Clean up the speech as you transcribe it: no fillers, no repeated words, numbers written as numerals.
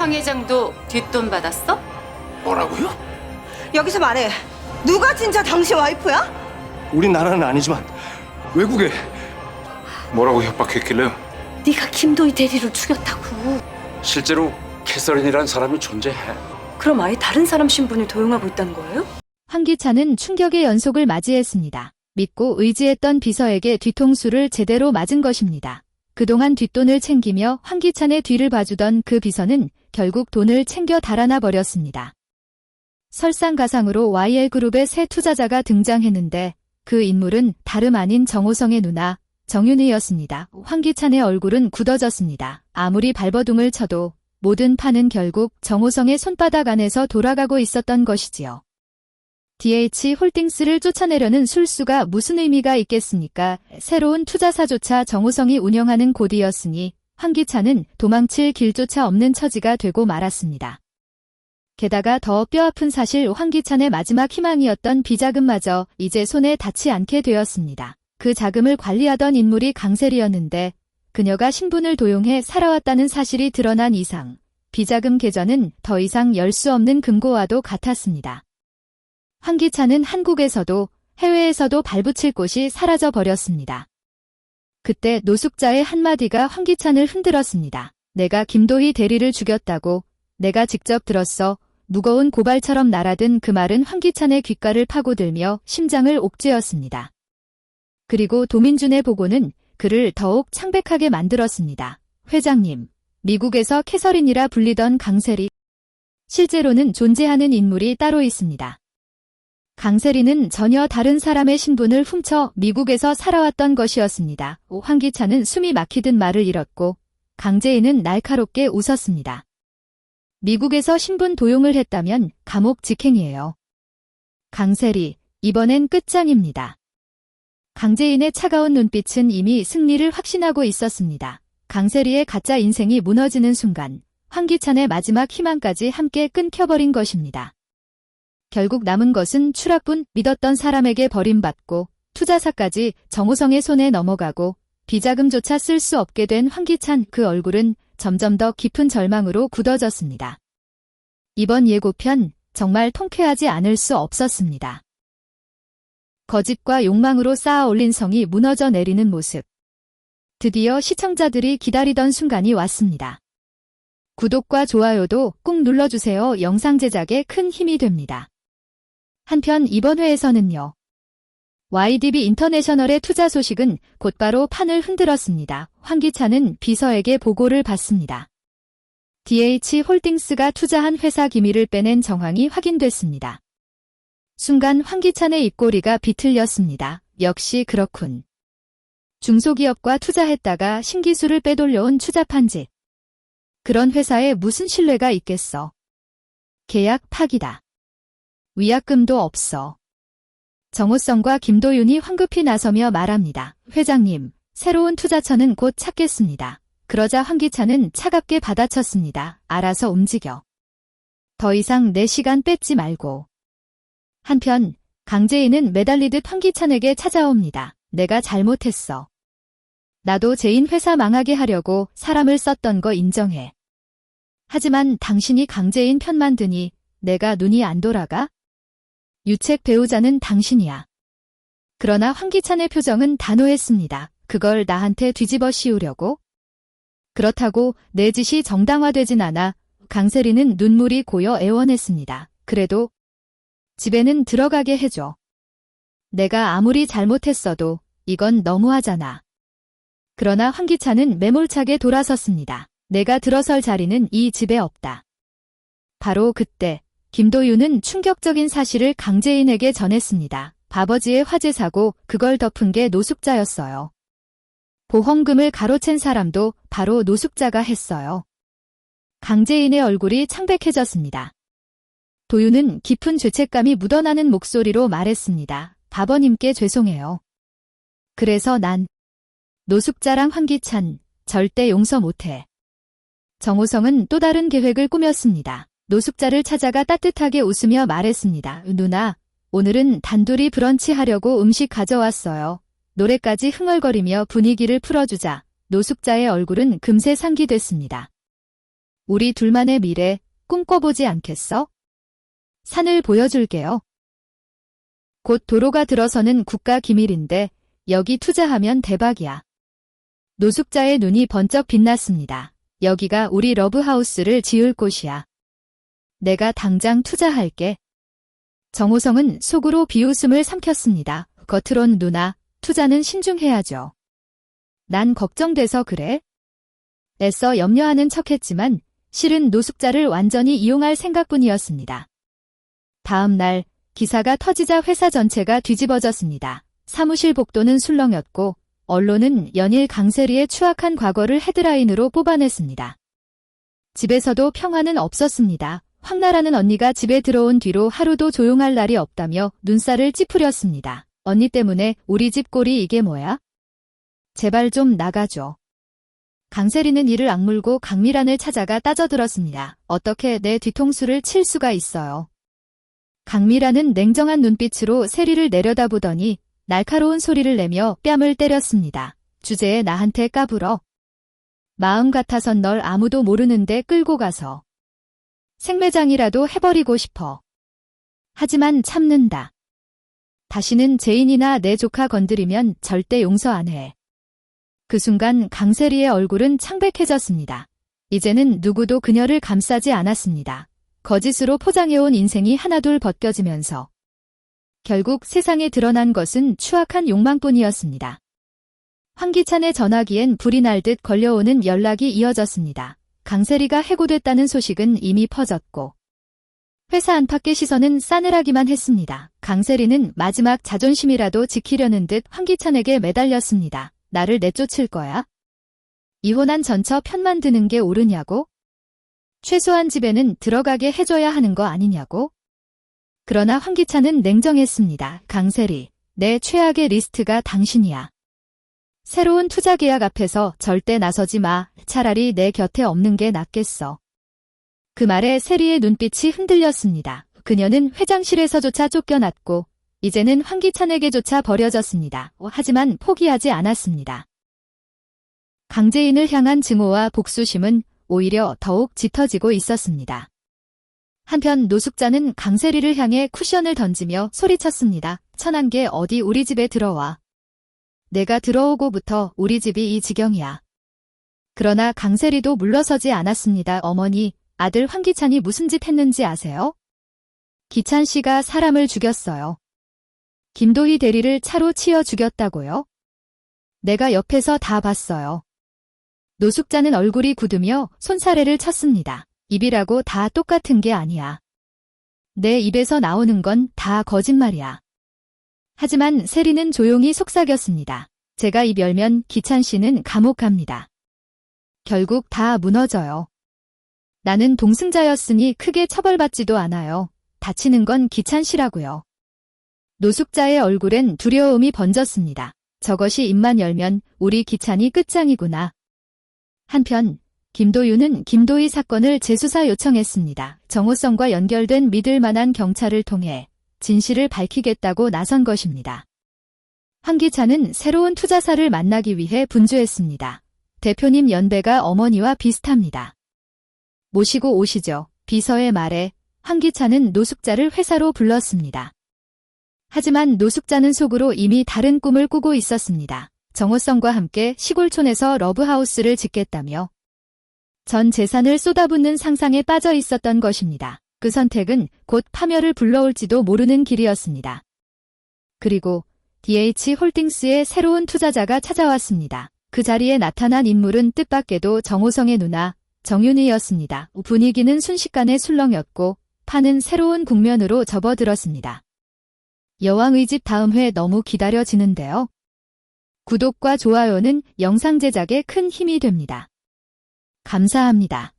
황 회장도 뒷돈 받았어? 뭐라고요? 여기서 말해. 누가 진짜 당신 와이프야? 우리나라는 아니지만 외국에 뭐라고 협박했길래요? 네가 김도희 대리를 죽였다고. 실제로 캐서린이라는 사람이 존재해. 그럼 아예 다른 사람 신분을 도용하고 있다는 거예요? 황기찬은 충격의 연속을 맞이했습니다. 믿고 의지했던 비서에게 뒤통수를 제대로 맞은 것입니다. 그동안 뒷돈을 챙기며 황기찬의 뒤를 봐주던 그 비서는 결국 돈을 챙겨 달아나 버렸습니다. 설상가상으로 YL그룹의 새 투자자가 등장했는데 그 인물은 다름 아닌 정호성의 누나 정윤희였습니다. 황기찬의 얼굴은 굳어졌습니다. 아무리 발버둥을 쳐도 모든 판은 결국 정호성의 손바닥 안에서 돌아가고 있었던 것이지요. DH홀딩스를 쫓아내려는 술수가 무슨 의미가 있겠습니까? 새로운 투자사조차 정호성이 운영하는 곳이었으니 황기찬은 도망칠 길조차 없는 처지가 되고 말았습니다. 게다가 더 뼈아픈 사실, 황기찬의 마지막 희망이었던 비자금마저 이제 손에 닿지 않게 되었습니다. 그 자금을 관리하던 인물이 강세리였는데 그녀가 신분을 도용해 살아왔다는 사실이 드러난 이상 비자금 계좌는 더 이상 열 수 없는 금고와도 같았습니다. 황기찬은 한국에서도 해외에서도 발붙일 곳이 사라져 버렸습니다. 그때 노숙자의 한마디가 황기찬을 흔들었습니다. 내가 김도희 대리를 죽였다고 내가 직접 들었어. 무거운 고발처럼 날아든 그 말은 황기찬의 귓가를 파고들며 심장을 옥죄었습니다. 그리고 도민준의 보고는 그를 더욱 창백하게 만들었습니다. 회장님, 미국에서 캐서린이라 불리던 강세리. 실제로는 존재하는 인물이 따로 있습니다. 강세리는 전혀 다른 사람의 신분을 훔쳐 미국에서 살아왔던 것이었습니다. 황기찬은 숨이 막히듯 말을 잃었고 강재인은 날카롭게 웃었습니다. 미국에서 신분 도용을 했다면 감옥 직행이에요. 강세리, 이번엔 끝장입니다. 강재인의 차가운 눈빛은 이미 승리를 확신하고 있었습니다. 강세리의 가짜 인생이 무너지는 순간 황기찬의 마지막 희망까지 함께 끊겨버린 것입니다. 결국 남은 것은 추락분, 믿었던 사람에게 버림받고 투자사까지 정호성의 손에 넘어가고 비자금조차 쓸 수 없게 된 황기찬, 그 얼굴은 점점 더 깊은 절망으로 굳어졌습니다. 이번 예고편 정말 통쾌하지 않을 수 없었습니다. 거짓과 욕망으로 쌓아 올린 성이 무너져 내리는 모습. 드디어 시청자들이 기다리던 순간이 왔습니다. 구독과 좋아요도 꾹 눌러주세요. 영상 제작에 큰 힘이 됩니다. 한편 이번 회에서는요. YDB 인터내셔널의 투자 소식은 곧바로 판을 흔들었습니다. 황기찬은 비서에게 보고를 받습니다. DH홀딩스가 투자한 회사 기밀을 빼낸 정황이 확인됐습니다. 순간 황기찬의 입꼬리가 비틀렸습니다. 역시 그렇군. 중소기업과 투자했다가 신기술을 빼돌려온 추잡한 짓. 그런 회사에 무슨 신뢰가 있겠어. 계약 파기다. 위약금도 없어. 정호성과 김도윤이 황급히 나서며 말합니다. 회장님, 새로운 투자처는 곧 찾겠습니다. 그러자 황기찬은 차갑게 받아쳤습니다. 알아서 움직여. 더 이상 내 시간 뺏지 말고. 한편 강재인은 매달리듯 황기찬에게 찾아옵니다. 내가 잘못했어. 나도 제인 회사 망하게 하려고 사람을 썼던 거 인정해. 하지만 당신이 강재인 편만 드니 내가 눈이 안 돌아가? 유책 배우자는 당신이야. 그러나 황기찬의 표정은 단호했습니다. 그걸 나한테 뒤집어 씌우려고? 그렇다고 내 짓이 정당화되진 않아. 강세리는 눈물이 고여 애원했습니다. 그래도 집에는 들어가게 해줘. 내가 아무리 잘못했어도 이건 너무하잖아. 그러나 황기찬은 매몰차게 돌아섰습니다. 내가 들어설 자리는 이 집에 없다. 바로 그때 김도윤은 충격적인 사실을 강재인에게 전했습니다. 아버지의 화재 사고, 그걸 덮은 게 노숙자였어요. 보험금을 가로챈 사람도 바로 노숙자가 했어요. 강재인의 얼굴이 창백해졌습니다. 도윤은 깊은 죄책감이 묻어나는 목소리로 말했습니다. 아버님께 죄송해요. 그래서 난 노숙자랑 황기찬 절대 용서 못해. 정호성은 또 다른 계획을 꾸몄습니다. 노숙자를 찾아가 따뜻하게 웃으며 말했습니다. 누나, 오늘은 단둘이 브런치 하려고 음식 가져왔어요. 노래까지 흥얼거리며 분위기를 풀어주자 노숙자의 얼굴은 금세 상기됐습니다. 우리 둘만의 미래 꿈꿔보지 않겠어? 산을 보여줄게요. 곧 도로가 들어서는 국가 기밀인데 여기 투자하면 대박이야. 노숙자의 눈이 번쩍 빛났습니다. 여기가 우리 러브하우스를 지을 곳이야. 내가 당장 투자할게. 정호성은 속으로 비웃음을 삼켰습니다. 겉으론 누나, 투자는 신중해야죠. 난 걱정돼서 그래? 애써 염려하는 척했지만 실은 노숙자를 완전히 이용할 생각뿐이었습니다. 다음 날 기사가 터지자 회사 전체가 뒤집어졌습니다. 사무실 복도는 술렁였고 언론은 연일 강세리의 추악한 과거를 헤드라인으로 뽑아냈습니다. 집에서도 평화는 없었습니다. 황나라는 언니가 집에 들어온 뒤로 하루도 조용할 날이 없다며 눈살을 찌푸렸습니다. 언니 때문에 우리 집 꼴이 이게 뭐야? 제발 좀 나가줘. 강세리는 이를 악물고 강미란을 찾아가 따져들었습니다. 어떻게 내 뒤통수를 칠 수가 있어요. 강미란은 냉정한 눈빛으로 세리를 내려다보더니 날카로운 소리를 내며 뺨을 때렸습니다. 주제에 나한테 까불어. 마음 같아선 널 아무도 모르는데 끌고 가서 생매장이라도 해버리고 싶어. 하지만 참는다. 다시는 제인이나 내 조카 건드리면 절대 용서 안 해. 그 순간 강세리의 얼굴은 창백해졌습니다. 이제는 누구도 그녀를 감싸지 않았습니다. 거짓으로 포장해온 인생이 하나둘 벗겨지면서 결국 세상에 드러난 것은 추악한 욕망뿐이었습니다. 황기찬의 전화기엔 불이 날 듯 걸려오는 연락이 이어졌습니다. 강세리가 해고됐다는 소식은 이미 퍼졌고 회사 안팎의 시선은 싸늘하기만 했습니다. 강세리는 마지막 자존심이라도 지키려는 듯 황기찬에게 매달렸습니다. 나를 내쫓을 거야? 이혼한 전처 편만 드는 게 옳으냐고? 최소한 집에는 들어가게 해줘야 하는 거 아니냐고? 그러나 황기찬은 냉정했습니다. 강세리, 내 최악의 리스트가 당신이야. 새로운 투자 계약 앞에서 절대 나서지 마. 차라리 내 곁에 없는 게 낫겠어. 그 말에 세리의 눈빛이 흔들렸습니다. 그녀는 회장실에서조차 쫓겨났고 이제는 황기찬에게조차 버려졌습니다. 하지만 포기하지 않았습니다. 강재인을 향한 증오와 복수심은 오히려 더욱 짙어지고 있었습니다. 한편 노숙자는 강세리를 향해 쿠션을 던지며 소리쳤습니다. 천한 게 어디 우리 집에 들어와. 내가 들어오고부터 우리 집이 이 지경이야. 그러나 강세리도 물러서지 않았습니다. 어머니, 아들 황기찬이 무슨 짓 했는지 아세요? 기찬 씨가 사람을 죽였어요. 김도희 대리를 차로 치어 죽였다고요? 내가 옆에서 다 봤어요. 노숙자는 얼굴이 굳으며 손사래를 쳤습니다. 입이라고 다 똑같은 게 아니야. 내 입에서 나오는 건 다 거짓말이야. 하지만 세리는 조용히 속삭였습니다. 제가 입 열면 기찬 씨는 감옥 갑니다. 결국 다 무너져요. 나는 동승자였으니 크게 처벌받지도 않아요. 다치는 건 기찬 씨라고요. 노숙자의 얼굴엔 두려움이 번졌습니다. 저것이 입만 열면 우리 기찬이 끝장이구나. 한편 김도윤은 김도희 사건을 재수사 요청했습니다. 정호성과 연결된 믿을 만한 경찰을 통해 진실을 밝히겠다고 나선 것입니다. 황기찬은 새로운 투자사를 만나기 위해 분주했습니다. 대표님 연배가 어머니와 비슷합니다. 모시고 오시죠. 비서의 말에 황기찬은 노숙자를 회사로 불렀습니다. 하지만 노숙자는 속으로 이미 다른 꿈을 꾸고 있었습니다. 정호성과 함께 시골촌에서 러브하우스를 짓겠다며 전 재산을 쏟아붓는 상상에 빠져 있었던 것입니다. 그 선택은 곧 파멸을 불러올지도 모르는 길이었습니다. 그리고 DH홀딩스의 새로운 투자자가 찾아왔습니다. 그 자리에 나타난 인물은 뜻밖에도 정호성의 누나 정윤희였습니다. 분위기는 순식간에 술렁였고 판은 새로운 국면으로 접어들었습니다. 여왕의 집 다음 회 너무 기다려지는데요. 구독과 좋아요는 영상 제작에 큰 힘이 됩니다. 감사합니다.